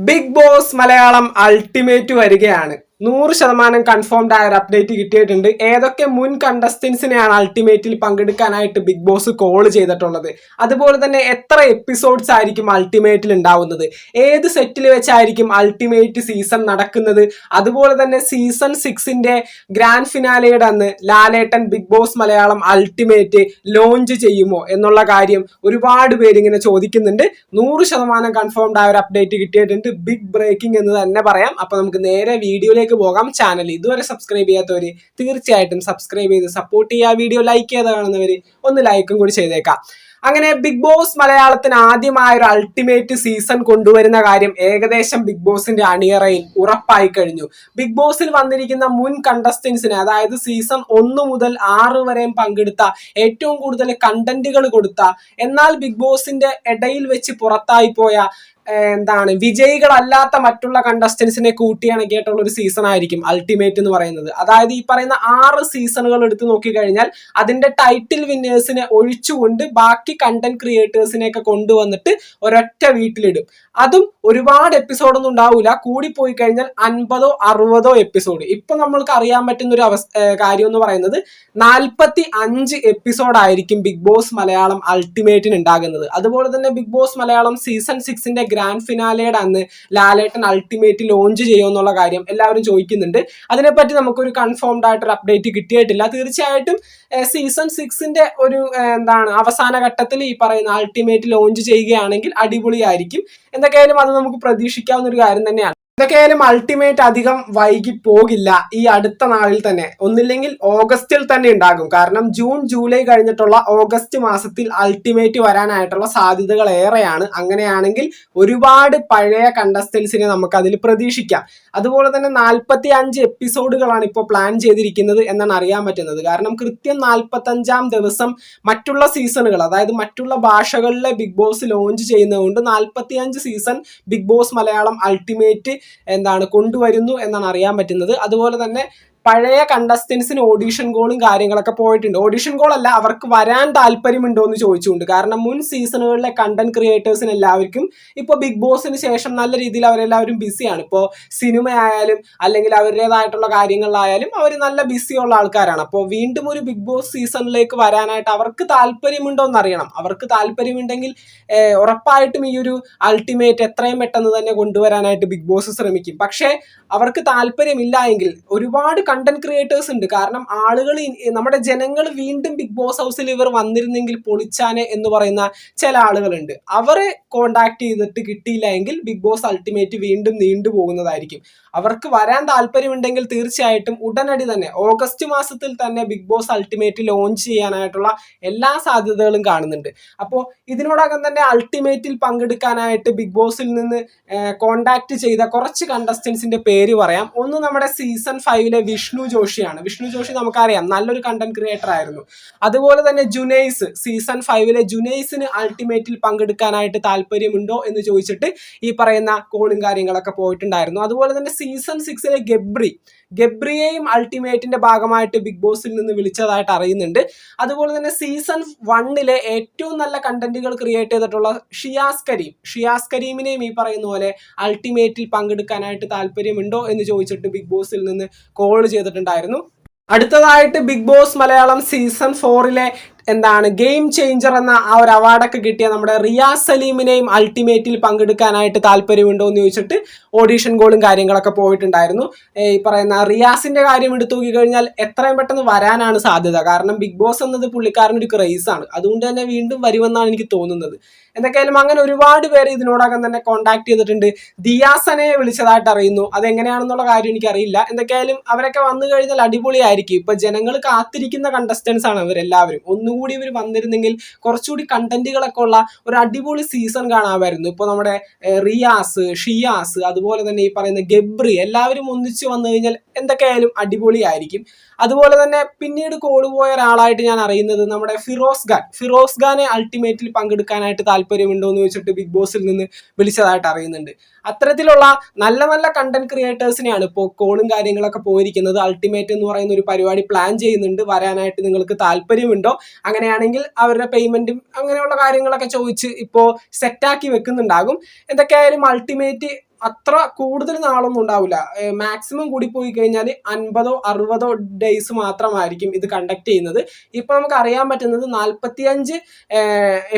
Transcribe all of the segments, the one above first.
Big boss Malayalam ultimate വരികയാണ്. 100% confirmed ആയ ഒരു അപ്ഡേറ്റ് കിട്ടിയിട്ടുണ്ട്. ഏതൊക്കെ മുൻ കണ്ടസ്റ്റൻസിനെയാണ് അൾട്ടിമേറ്റിൽ പങ്കെടുക്കാനായിട്ട് ബിഗ് ബോസ് കോൾ ചെയ്തിട്ടുള്ളത്, അതുപോലെ തന്നെ എത്ര എപ്പിസോഡ്സ് ആയിരിക്കും അൾട്ടിമേറ്റിൽ ഉണ്ടാവുന്നത്, ഏത് സെറ്റിൽ വെച്ചായിരിക്കും അൾട്ടിമേറ്റ് സീസൺ നടക്കുന്നത്, അതുപോലെ തന്നെ സീസൺ 6ന്റെ ഗ്രാൻഡ് ഫിനാലയുടെ അന്ന് Lalettan big boss Malayalam ultimate launch ചെയ്യുമോ എന്നുള്ള കാര്യം ഒരുപാട് പേര് ഇങ്ങനെ ചോദിക്കുന്നുണ്ട്. 100% കൺഫേംഡ് ആയ ഒരു അപ്ഡേറ്റ് കിട്ടിയിട്ടുണ്ട്. ബിഗ് ബ്രേക്കിംഗ് എന്ന് തന്നെ പറയാം. അപ്പൊ നമുക്ക് നേരെ വീഡിയോയിലേക്ക് പോകാം. ചാനൽ ഇതുവരെ സബ്സ്ക്രൈബ് ചെയ്യാത്തവര് തീർച്ചയായിട്ടും സബ്സ്ക്രൈബ് ചെയ്ത് സപ്പോർട്ട് ചെയ്യുക. വീഡിയോ ലൈക്ക് ചെയ്ത് കാണുന്നവര് ഒന്ന് ലൈക്കും കൂടി ചെയ്തേക്കാം. അങ്ങനെ ബിഗ് ബോസ് മലയാളത്തിന് ആദ്യമായ ഒരു അൾട്ടിമേറ്റ് സീസൺ കൊണ്ടുവരുന്ന കാര്യം ഏകദേശം ബിഗ് ബോസിന്റെ അണിയറയിൽ ഉറപ്പായി കഴിഞ്ഞു. ബിഗ് ബോസിൽ വന്നിരിക്കുന്ന മുൻ കണ്ടസ്റ്റൻസിന്, അതായത് സീസൺ 1 മുതൽ 6 വരെയും പങ്കെടുത്ത, ഏറ്റവും കൂടുതൽ കണ്ടന്റുകൾ കൊടുത്ത, എന്നാൽ ബിഗ് ബോസിന്റെ ഇടയിൽ വെച്ച് പുറത്തായി പോയ വിജയികളല്ലാത്ത മറ്റുള്ള കണ്ടസ്റ്റൻസിനെ കൂട്ടിയിണക്കിയിട്ടുള്ള ഒരു സീസൺ ആയിരിക്കും അൾട്ടിമേറ്റ് എന്ന് പറയുന്നത്. അതായത് ഈ പറയുന്ന 6 സീസണുകൾ എടുത്ത് നോക്കിക്കഴിഞ്ഞാൽ അതിന്റെ ടൈറ്റിൽ വിന്നേഴ്സിനെ ഒഴിച്ചുകൊണ്ട് ബാക്കി കണ്ടന്റ് ക്രിയേറ്റേഴ്സിനെയൊക്കെ കൊണ്ടുവന്നിട്ട് ഒരൊറ്റ വീട്ടിലിടും. അതും ഒരുപാട് എപ്പിസോഡൊന്നും ഉണ്ടാവില്ല, കൂടിപ്പോയി കഴിഞ്ഞാൽ 50ഓ 60ഓ എപ്പിസോഡ്. ഇപ്പൊ നമ്മൾക്ക് അറിയാൻ പറ്റുന്ന ഒരു കാര്യം എന്ന് പറയുന്നത് 45 എപ്പിസോഡായിരിക്കും ബിഗ് ബോസ് മലയാളം അൾട്ടിമേറ്റിന് ഉണ്ടാകുന്നത്. അതുപോലെ തന്നെ ബിഗ് ബോസ് മലയാളം സീസൺ 6ന്റെ ഗ്രാൻഡ് ഫിനാലയുടെ അന്ന് ലാലേട്ടൻ അൾട്ടിമേറ്റ് ലോഞ്ച് ചെയ്യുമെന്നുള്ള കാര്യം എല്ലാവരും ചോദിക്കുന്നുണ്ട്. അതിനെപ്പറ്റി നമുക്കൊരു കൺഫേംഡ് ആയിട്ടൊരു അപ്ഡേറ്റ് കിട്ടിയിട്ടില്ല. തീർച്ചയായിട്ടും സീസൺ 6ന്റെ ഒരു അവസാന ഘട്ടത്തിൽ ഈ പറയുന്ന അൾട്ടിമേറ്റ് ലോഞ്ച് ചെയ്യുകയാണെങ്കിൽ അടിപൊളിയായിരിക്കും. എന്തൊക്കെയായാലും അത് നമുക്ക് പ്രതീക്ഷിക്കാവുന്ന ഒരു കാര്യം തന്നെയാണ്. എന്തൊക്കെയായാലും അൾട്ടിമേറ്റ് അധികം വൈകി പോകില്ല. ഈ അടുത്ത നാളിൽ തന്നെ, ഒന്നില്ലെങ്കിൽ ഓഗസ്റ്റിൽ തന്നെ ഉണ്ടാകും. കാരണം ജൂൺ ജൂലൈ കഴിഞ്ഞിട്ടുള്ള ഓഗസ്റ്റ് മാസത്തിൽ അൾട്ടിമേറ്റ് വരാനായിട്ടുള്ള സാധ്യതകൾ ഏറെയാണ്. അങ്ങനെയാണെങ്കിൽ ഒരുപാട് പഴയ കണ്ടസ്റ്റൻസിനെ നമുക്ക് അതിൽ പ്രതീക്ഷിക്കാം. അതുപോലെ തന്നെ 45 എപ്പിസോഡുകളാണ് ഇപ്പോൾ പ്ലാൻ ചെയ്തിരിക്കുന്നത് എന്നാണ് അറിയാൻ പറ്റുന്നത്. കാരണം കൃത്യം 45ാം ദിവസം മറ്റുള്ള സീസണുകൾ, അതായത് മറ്റുള്ള ഭാഷകളിലെ ബിഗ് ബോസ് ലോഞ്ച് ചെയ്യുന്നതുകൊണ്ട് 45 season Bigg boss Malayalam Ultimate കൊണ്ടുവരുന്നു എന്നാണ് അറിയാൻ പറ്റുന്നത്. അതുപോലെ തന്നെ പഴയ കണ്ടസ്റ്റൻസിന് ഓഡീഷൻ കോളും കാര്യങ്ങളൊക്കെ പോയിട്ടുണ്ട്. ഓഡീഷൻ കോൾ അല്ല, അവർക്ക് വരാൻ താല്പര്യമുണ്ടോ എന്ന് ചോദിച്ചുകൊണ്ട്. കാരണം മുൻ സീസണുകളിലെ കണ്ടന്റ് ക്രിയേറ്റേഴ്സിന് എല്ലാവർക്കും ഇപ്പോൾ ബിഗ് ബോസിന് ശേഷം നല്ല രീതിയിൽ അവരെല്ലാവരും ബിസിയാണ്. ഇപ്പോൾ സിനിമയായാലും അല്ലെങ്കിൽ അവരുടേതായിട്ടുള്ള കാര്യങ്ങളിലായാലും അവർ നല്ല ബിസിയുള്ള ആൾക്കാരാണ്. അപ്പോൾ വീണ്ടും ഒരു ബിഗ് ബോസ് സീസണിലേക്ക് വരാനായിട്ട് അവർക്ക് താല്പര്യമുണ്ടോ എന്നറിയണം. അവർക്ക് താല്പര്യമുണ്ടെങ്കിൽ ഉറപ്പായിട്ടും ഈ ഒരു അൾട്ടിമേറ്റ് എത്രയും പെട്ടെന്ന് തന്നെ കൊണ്ടുവരാനായിട്ട് ബിഗ് ബോസ് ശ്രമിക്കും. പക്ഷേ അവർക്ക് താല്പര്യമില്ല എങ്കിൽ ഒരുപാട് കണ്ടന്റ് ക്രിയേറ്റേഴ്സ് ഉണ്ട്. കാരണം ആളുകൾ, നമ്മുടെ ജനങ്ങൾ വീണ്ടും ബിഗ് ബോസ് ഹൗസിൽ ഇവർ വന്നിരുന്നെങ്കിൽ പൊളിച്ചാനെ എന്ന് പറയുന്ന ചില ആളുകളുണ്ട്. അവരെ കോണ്ടാക്ട് ചെയ്തിട്ട് കിട്ടിയില്ല എങ്കിൽ ബിഗ് ബോസ് അൾട്ടിമേറ്റ് വീണ്ടും നീണ്ടു പോകുന്നതായിരിക്കും. അവർക്ക് വരാൻ താല്പര്യമുണ്ടെങ്കിൽ തീർച്ചയായിട്ടും ഉടനടി തന്നെ ഓഗസ്റ്റ് മാസത്തിൽ തന്നെ ബിഗ് ബോസ് അൾട്ടിമേറ്റ് ലോഞ്ച് ചെയ്യാനായിട്ടുള്ള എല്ലാ സാധ്യതകളും കാണുന്നുണ്ട്. അപ്പോൾ ഇതിനോടകം തന്നെ അൾട്ടിമേറ്റിൽ പങ്കെടുക്കാനായിട്ട് ബിഗ് ബോസിൽ നിന്ന് കോണ്ടാക്ട് ചെയ്ത കുറച്ച് കണ്ടസ്റ്റൻസിന്റെ പേര് പറയാം. ഒന്ന് നമ്മുടെ സീസൺ 5ലെ വിഷ്ണു ജോഷിയാണ്. വിഷ്ണു ജോഷി നമുക്കറിയാം, നല്ലൊരു കണ്ടന്റ് ക്രിയേറ്റർ ആയിരുന്നു. അതുപോലെ തന്നെ ജുനൈസ്, സീസൺ 5ലെ ജുനൈസിന് അൾട്ടിമേറ്റിൽ പങ്കെടുക്കാനായിട്ട് താല്പര്യമുണ്ടോ എന്ന് ചോദിച്ചിട്ട് ഈ പറയുന്ന കോളും കാര്യങ്ങളൊക്കെ പോയിട്ടുണ്ടായിരുന്നു. അതുപോലെ തന്നെ സീസൺ 6ലെ ഗബ്രിയെയും അൾട്ടിമേറ്റിന്റെ ഭാഗമായിട്ട് ബിഗ് ബോസിൽ നിന്ന് വിളിച്ചതായിട്ട് അറിയുന്നുണ്ട്. അതുപോലെ തന്നെ സീസൺ 1ലെ ഏറ്റവും നല്ല കണ്ടന്റുകൾ ക്രിയേറ്റ് ചെയ്തിട്ടുള്ള ഷിയാസ് കരീമിനെയും ഈ പറയുന്ന പോലെ അൾട്ടിമേറ്റിൽ പങ്കെടുക്കാനായിട്ട് താല്പര്യമുണ്ടോ എന്ന് ചോദിച്ചിട്ട് ബിഗ് ബോസിൽ നിന്ന് കോൾ ചെയ്തിട്ടുണ്ടായിരുന്നു. അടുത്തതായിട്ട് ബിഗ് ബോസ് മലയാളം സീസൺ 4ലെ ഗെയിം ചേഞ്ചർ എന്ന ആ ഒരു അവാർഡൊക്കെ കിട്ടിയ നമ്മുടെ റിയാസ് സലീമിനെയും അൾട്ടിമേറ്റിൽ പങ്കെടുക്കാനായിട്ട് താല്പര്യമുണ്ടോ എന്ന് ചോദിച്ചിട്ട് ഓഡീഷൻ കോളും കാര്യങ്ങളൊക്കെ പോയിട്ടുണ്ടായിരുന്നു. ഈ പറയുന്ന റിയാസിന്റെ കാര്യം എടുത്തു നോക്കി കഴിഞ്ഞാൽ എത്രയും പെട്ടെന്ന് വരാനാണ് സാധ്യത. കാരണം ബിഗ് ബോസ് എന്നത് പുള്ളിക്കാരനൊരു ക്രൈസാണ്. അതുകൊണ്ട് തന്നെ വീണ്ടും വരുമെന്നാണ് എനിക്ക് തോന്നുന്നത്. എന്തൊക്കെയായാലും അങ്ങനെ ഒരുപാട് പേര് ഇതിനോടകം തന്നെ കോണ്ടാക്ട് ചെയ്തിട്ടുണ്ട്. ദിയാസനെ വിളിച്ചതായിട്ട് അറിയുന്നു. അതെങ്ങനെയാണെന്നുള്ള കാര്യം എനിക്കറിയില്ല. എന്തൊക്കെയായാലും അവരൊക്കെ വന്നു കഴിഞ്ഞാൽ അടിപൊളിയായിരിക്കും. ഇപ്പൊ ജനങ്ങൾ കാത്തിരിക്കുന്ന കണ്ടസ്റ്റൻസ് ആണ് അവരെല്ലാവരും. ഒന്നുകൂടി ഇവർ വന്നിരുന്നെങ്കിൽ കുറച്ചുകൂടി കണ്ടന്റുകളൊക്കെ ഉള്ള ഒരു അടിപൊളി സീസൺ കാണാമായിരുന്നു. ഇപ്പൊ നമ്മുടെ റിയാസ്, ഷിയാസ്, അതുപോലെ തന്നെ ഈ പറയുന്ന ഗബ്രി എല്ലാവരും ഒന്നിച്ച് വന്നു കഴിഞ്ഞാൽ എന്തൊക്കെയായാലും അടിപൊളിയായിരിക്കും. അതുപോലെ തന്നെ പിന്നീട് കോള് പോയ ഒരാളായിട്ട് ഞാൻ അറിയുന്നത് നമ്മുടെ ഫിറോസ് ഖാനെ അൾട്ടിമേറ്റിൽ പങ്കെടുക്കാനായിട്ട് താല്പര്യമുണ്ടോ എന്ന് ചോദിച്ചിട്ട് ബിഗ് ബോസിൽ നിന്ന് വിളിച്ചതായിട്ട് അറിയുന്നുണ്ട്. അത്തരത്തിലുള്ള നല്ല നല്ല കണ്ടന്റ് ക്രിയേറ്റേഴ്സിനെയാണ് ഇപ്പോൾ കോളും കാര്യങ്ങളൊക്കെ പോയിരിക്കുന്നത്. അൾട്ടിമേറ്റ് എന്ന് പറയുന്ന ഒരു പരിപാടി പ്ലാൻ ചെയ്യുന്നുണ്ട്, വരാനായിട്ട് നിങ്ങൾക്ക് താല്പര്യമുണ്ടോ? അങ്ങനെയാണെങ്കിൽ അവരുടെ പേയ്മെന്റും അങ്ങനെയുള്ള കാര്യങ്ങളൊക്കെ ചോദിച്ച് ഇപ്പോൾ സെറ്റാക്കി വെക്കുന്നുണ്ടാകും. എന്തൊക്കെയായാലും അൾട്ടിമേറ്റ് അത്ര കൂടുതൽ നാളൊന്നും ഉണ്ടാവില്ല. മാക്സിമം കൂടി പോയി കഴിഞ്ഞാൽ 50-60 ഡേയ്സ് മാത്രമായിരിക്കും ഇത് കണ്ടക്ട് ചെയ്യുന്നത്. ഇപ്പൊ നമുക്ക് അറിയാൻ പറ്റുന്നത് 45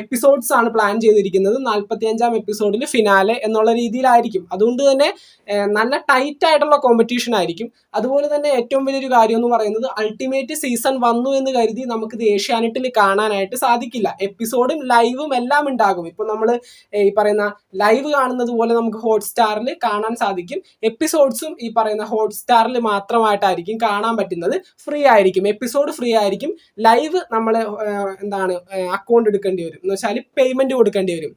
എപ്പിസോഡ്സ് ആണ് പ്ലാൻ ചെയ്തിരിക്കുന്നത്. 45ാം എപ്പിസോഡിൽ ഫിനാലെ എന്നുള്ള രീതിയിലായിരിക്കും. അതുകൊണ്ട് തന്നെ നല്ല ടൈറ്റ് ആയിട്ടുള്ള കോമ്പറ്റീഷൻ ആയിരിക്കും. അതുപോലെ തന്നെ ഏറ്റവും വലിയൊരു കാര്യം എന്ന് പറയുന്നത് അൾട്ടിമേറ്റ് സീസൺ വന്നു എന്ന് കരുതി നമുക്കിത് ഏഷ്യാനെറ്റിൽ കാണാനായിട്ട് സാധിക്കില്ല. എപ്പിസോഡും ലൈവും എല്ലാം ഉണ്ടാകും. ഇപ്പൊ നമ്മൾ ഈ പറയുന്ന ലൈവ് കാണുന്നത് പോലെ നമുക്ക് ഹോട്ട്സ്റ്റാറിൽ കാണാൻ സാധിക്കും. എപ്പിസോഡ്സും ഈ പറയുന്ന ഹോട്ട്സ്റ്റാറിൽ മാത്രമായിട്ടായിരിക്കും കാണാൻ പറ്റുന്നത്. ഫ്രീ ആയിരിക്കും, എപ്പിസോഡ് ഫ്രീ ആയിരിക്കും. ലൈവ് നമ്മൾ അക്കൗണ്ട് എടുക്കേണ്ടി വരും, എന്ന് വെച്ചാൽ പേയ്മെന്റ് കൊടുക്കേണ്ടി വരും.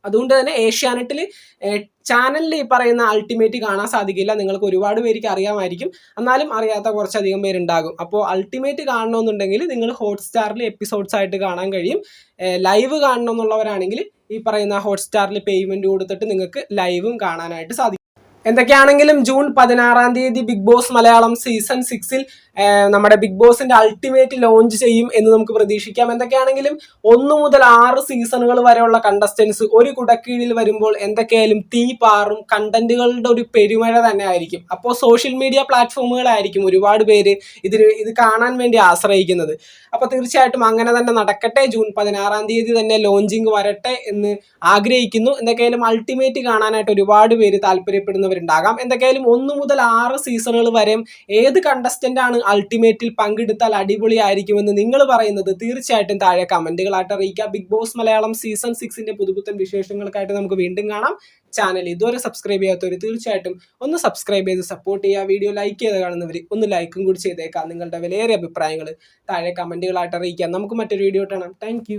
അതുകൊണ്ട് തന്നെ ഏഷ്യാനെറ്റിൽ ചാനലിൽ ഈ പറയുന്ന അൾട്ടിമേറ്റ് കാണാൻ സാധിക്കില്ല. നിങ്ങൾക്ക് ഒരുപാട് പേർക്ക് അറിയാമായിരിക്കും, എന്നാലും അറിയാത്ത കുറച്ചധികം പേരുണ്ടാകും. അപ്പോൾ അൾട്ടിമേറ്റ് കാണണമെന്നുണ്ടെങ്കിൽ നിങ്ങൾ ഹോട്ട്സ്റ്റാറിൽ എപ്പിസോഡ്സ് ആയിട്ട് കാണാൻ കഴിയും. ലൈവ് കാണണമെന്നുള്ളവരാണെങ്കിൽ ഈ പറയുന്ന ഹോട്ട്സ്റ്റാറിൽ പേയ്മെന്റ് കൊടുത്തിട്ട് നിങ്ങൾക്ക് ലൈവും കാണാനായിട്ട് സാധിക്കും. എന്തൊക്കെയാണെങ്കിലും ജൂൺ 16-ാം തീയതി ബിഗ് ബോസ് മലയാളം സീസൺ 6 നമ്മുടെ ബിഗ് ബോസിന്റെ അൾട്ടിമേറ്റ് ലോഞ്ച് ചെയ്യും എന്ന് നമുക്ക് പ്രതീക്ഷിക്കാം. എന്തൊക്കെയാണെങ്കിലും 1 മുതൽ 6 സീസണുകൾ വരെയുള്ള കണ്ടസ്റ്റൻസ് ഒരു കുടക്കീഴിൽ വരുമ്പോൾ എന്തൊക്കെയായാലും തീ പാറും, കണ്ടന്റുകളുടെ ഒരു പെരുമഴ തന്നെ ആയിരിക്കും. അപ്പോൾ സോഷ്യൽ മീഡിയ പ്ലാറ്റ്ഫോമുകളായിരിക്കും ഒരുപാട് പേര് ഇത് കാണാൻ വേണ്ടി ആശ്രയിക്കുന്നത്. അപ്പോൾ തീർച്ചയായിട്ടും അങ്ങനെ തന്നെ നടക്കട്ടെ. ജൂൺ 16-ാം തീയതി തന്നെ ലോഞ്ചിങ് വരട്ടെ എന്ന് ആഗ്രഹിക്കുന്നു. എന്തൊക്കെയായാലും അൾട്ടിമേറ്റ് കാണാനായിട്ട് ഒരുപാട് പേര് താല്പര്യപ്പെടുന്നവരുണ്ടാകാം. എന്തൊക്കെയായാലും 1 മുതൽ 6 സീസണുകൾ വരെ ഏത് കണ്ടസ്റ്റന്റ് ആണ് അൾട്ടിമേറ്റിൽ പങ്കെടുത്താൽ അടിപൊളിയായിരിക്കുമെന്ന് നിങ്ങൾ പറയുന്നത് തീർച്ചയായിട്ടും താഴെ കമന്റുകളായിട്ട് അറിയിക്കുക. ബിഗ് ബോസ് മലയാളം സീസൺ 6ന്റെ പുതുപുത്തൻ വിശേഷങ്ങൾക്കായിട്ട് നമുക്ക് വീണ്ടും കാണാം. ചാനൽ ഇതുവരെ സബ്സ്ക്രൈബ് ചെയ്യാത്തവർ തീർച്ചയായിട്ടും ഒന്ന് സബ്സ്ക്രൈബ് ചെയ്ത് സപ്പോർട്ട് ചെയ്യുക. വീഡിയോ ലൈക്ക് ചെയ്ത് കാണുന്നവർ ഒന്ന് ലൈക്കും കൂടി ചെയ്തേക്കാം. നിങ്ങളുടെ വിലയേറിയ അഭിപ്രായങ്ങൾ താഴെ കമന്റുകളായിട്ട് അറിയിക്കാം. നമുക്ക് മറ്റൊരു വീഡിയോ കാണാം. താങ്ക്